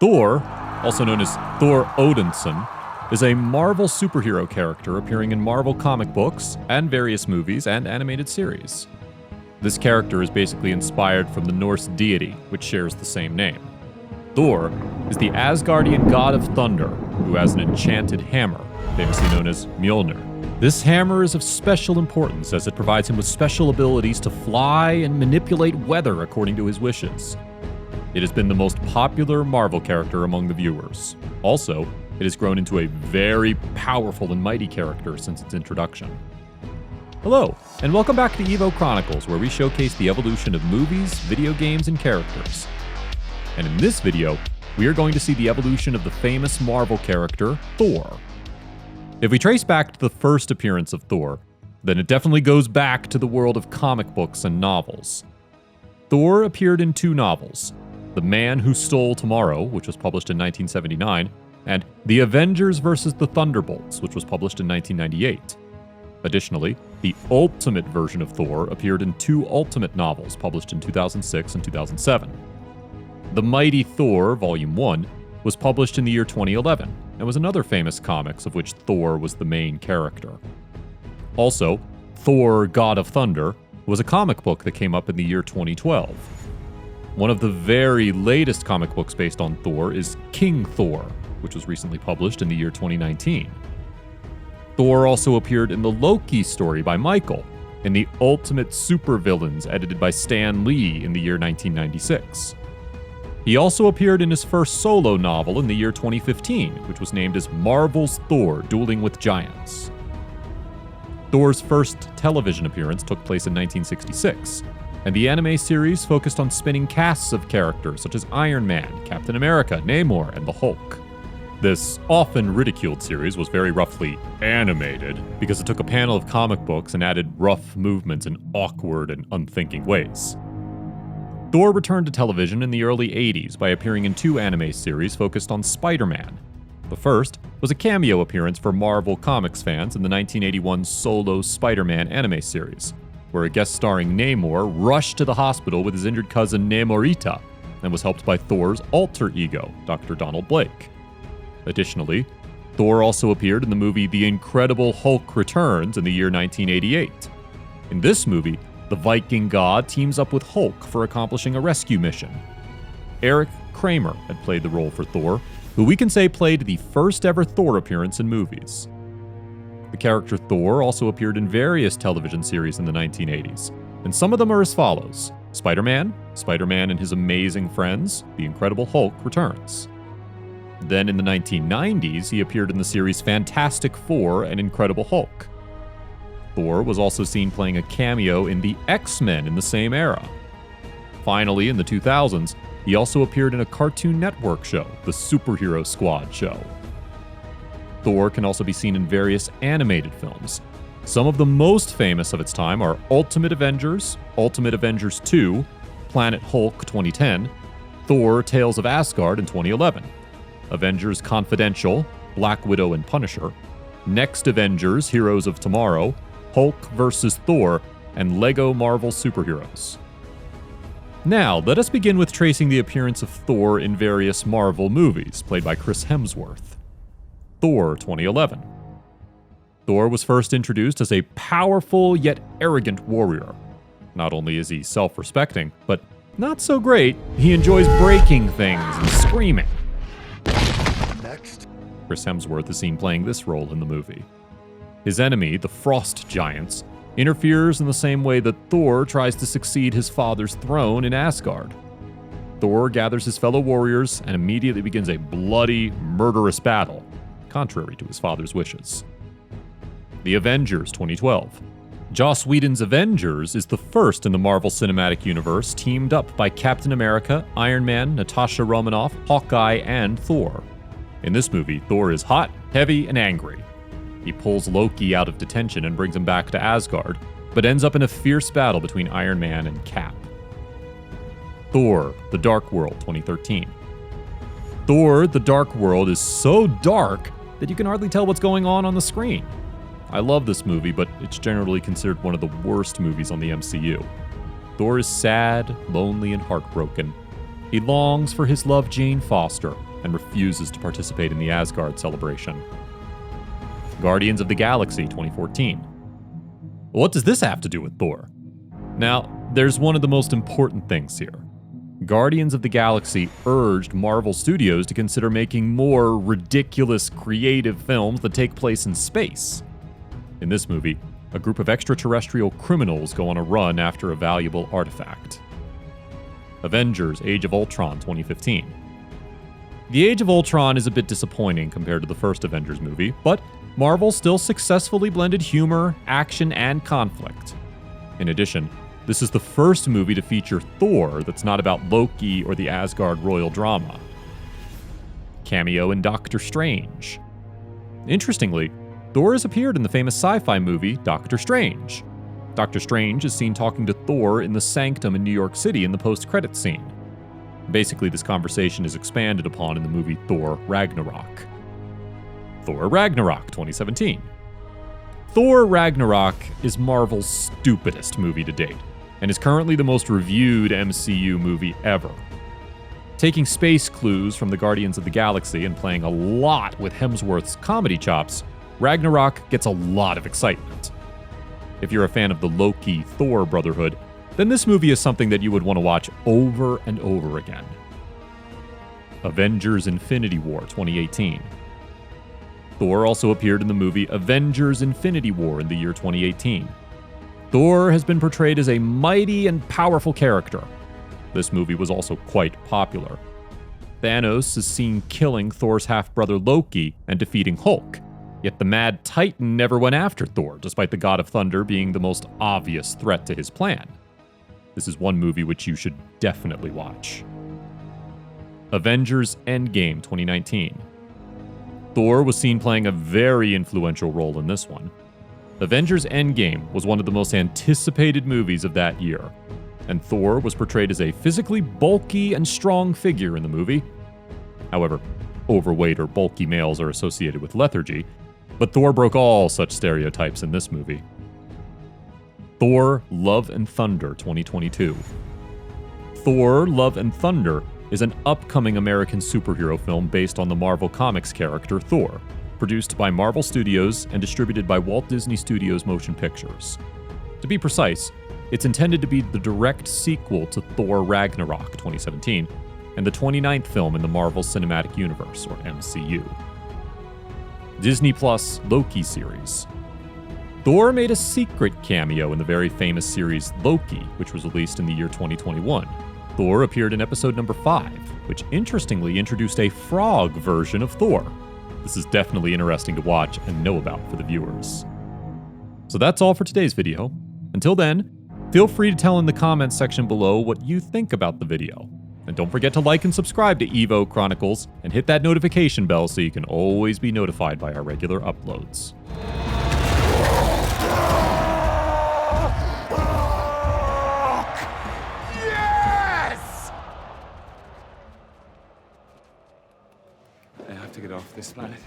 Thor, also known as Thor Odinson, is a Marvel superhero character appearing in Marvel comic books and various movies and animated series. This character is basically inspired from the Norse deity, which shares the same name. Thor is the Asgardian God of Thunder, who has an enchanted hammer, famously known as Mjolnir. This hammer is of special importance as it provides him with special abilities to fly and manipulate weather according to his wishes. It has been the most popular Marvel character among the viewers. Also, it has grown into a very powerful and mighty character since its introduction. Hello, and welcome back to Evo Chronicles, where we showcase the evolution of movies, video games, and characters. And in this video, we are going to see the evolution of the famous Marvel character, Thor. If we trace back to the first appearance of Thor, then it definitely goes back to the world of comic books and novels. Thor appeared in two novels, The Man Who Stole Tomorrow, which was published in 1979, and The Avengers vs. the Thunderbolts, which was published in 1998. Additionally, the Ultimate version of Thor appeared in two Ultimate novels published in 2006 and 2007. The Mighty Thor, Volume 1, was published in the year 2011, and was another famous comics of which Thor was the main character. Also, Thor, God of Thunder, was a comic book that came up in the year 2012. One of the very latest comic books based on Thor is King Thor, which was recently published in the year 2019. Thor also appeared in the Loki story by Michael, in the Ultimate Supervillains edited by Stan Lee in the year 1996. He also appeared in his first solo novel in the year 2015, which was named as Marvel's Thor: Dueling with Giants. Thor's first television appearance took place in 1966, and the anime series focused on spinning casts of characters such as Iron Man, Captain America, Namor, and the Hulk. This often ridiculed series was very roughly animated because it took a panel of comic books and added rough movements in awkward and unthinking ways. Thor returned to television in the early 80s by appearing in two anime series focused on Spider-Man. The first was a cameo appearance for Marvel Comics fans in the 1981 solo Spider-Man anime series, where a guest starring Namor rushed to the hospital with his injured cousin Namorita and was helped by Thor's alter ego, Dr. Donald Blake. Additionally, Thor also appeared in the movie The Incredible Hulk Returns in the year 1988. In this movie, the Viking god teams up with Hulk for accomplishing a rescue mission. Eric Kramer had played the role for Thor, who we can say played the first ever Thor appearance in movies. The character Thor also appeared in various television series in the 1980s, and some of them are as follows: Spider-Man, Spider-Man and His Amazing Friends, The Incredible Hulk Returns. Then in the 1990s, he appeared in the series Fantastic Four and Incredible Hulk. Thor was also seen playing a cameo in the X-Men in the same era. Finally, in the 2000s, he also appeared in a Cartoon Network show, The Superhero Squad Show. Thor can also be seen in various animated films. Some of the most famous of its time are Ultimate Avengers 2, Planet Hulk 2010, Thor: Tales of Asgard in 2011, Avengers Confidential, Black Widow and Punisher, Next Avengers: Heroes of Tomorrow, Hulk vs. Thor, and Lego Marvel Superheroes. Now, let us begin with tracing the appearance of Thor in various Marvel movies, played by Chris Hemsworth. Thor 2011. Thor was first introduced as a powerful yet arrogant warrior. Not only is he self-respecting, but not so great, he enjoys breaking things and screaming. Next. Chris Hemsworth is seen playing this role in the movie. His enemy, the Frost Giants, interferes in the same way that Thor tries to succeed his father's throne in Asgard. Thor gathers his fellow warriors and immediately begins a bloody, murderous battle, contrary to his father's wishes. The Avengers 2012. Joss Whedon's Avengers is the first in the Marvel Cinematic Universe teamed up by Captain America, Iron Man, Natasha Romanoff, Hawkeye, and Thor. In this movie, Thor is hot, heavy, and angry. He pulls Loki out of detention and brings him back to Asgard, but ends up in a fierce battle between Iron Man and Cap. Thor: The Dark World 2013. Thor: The Dark World is so dark that you can hardly tell what's going on the screen. I love this movie, but it's generally considered one of the worst movies on the MCU. Thor is sad, lonely, and heartbroken. He longs for his love Jane Foster, and refuses to participate in the Asgard celebration. Guardians of the Galaxy 2014. What does this have to do with Thor? Now, there's one of the most important things here. Guardians of the Galaxy urged Marvel Studios to consider making more ridiculous, creative films that take place in space. In this movie, a group of extraterrestrial criminals go on a run after a valuable artifact. Avengers: Age of Ultron 2015. The Age of Ultron is a bit disappointing compared to the first Avengers movie, but Marvel still successfully blended humor, action, and conflict. In addition, this is the first movie to feature Thor that's not about Loki or the Asgard royal drama. Cameo in Doctor Strange. Interestingly, Thor has appeared in the famous sci-fi movie Doctor Strange. Doctor Strange is seen talking to Thor in the Sanctum in New York City in the post-credits scene. Basically, this conversation is expanded upon in the movie Thor Ragnarok. Thor Ragnarok 2017. Thor Ragnarok is Marvel's stupidest movie to date, and is currently the most reviewed MCU movie ever. Taking space clues from the Guardians of the Galaxy and playing a lot with Hemsworth's comedy chops, Ragnarok gets a lot of excitement. If you're a fan of the Loki-Thor brotherhood, then this movie is something that you would want to watch over and over again. Avengers: Infinity War 2018. Thor also appeared in the movie Avengers: Infinity War in the year 2018. Thor has been portrayed as a mighty and powerful character. This movie was also quite popular. Thanos is seen killing Thor's half-brother Loki and defeating Hulk, yet the Mad Titan never went after Thor, despite the God of Thunder being the most obvious threat to his plan. This is one movie which you should definitely watch. Avengers: Endgame 2019. Thor was seen playing a very influential role in this one. Avengers: Endgame was one of the most anticipated movies of that year, and Thor was portrayed as a physically bulky and strong figure in the movie. However, overweight or bulky males are associated with lethargy, but Thor broke all such stereotypes in this movie. Thor: Love and Thunder 2022. Thor: Love and Thunder is an upcoming American superhero film based on the Marvel Comics character Thor, produced by Marvel Studios and distributed by Walt Disney Studios Motion Pictures. To be precise, it's intended to be the direct sequel to Thor Ragnarok 2017, and the 29th film in the Marvel Cinematic Universe, or MCU. Disney Plus Loki series. Thor made a secret cameo in the very famous series Loki, which was released in the year 2021. Thor appeared in episode number 5, which interestingly introduced a frog version of Thor. This is definitely interesting to watch and know about for the viewers. So that's all for today's video. Until then, feel free to tell in the comments section below what you think about the video. And don't forget to like and subscribe to Evo Chronicles and hit that notification bell so you can always be notified by our regular uploads. I have to get off this planet.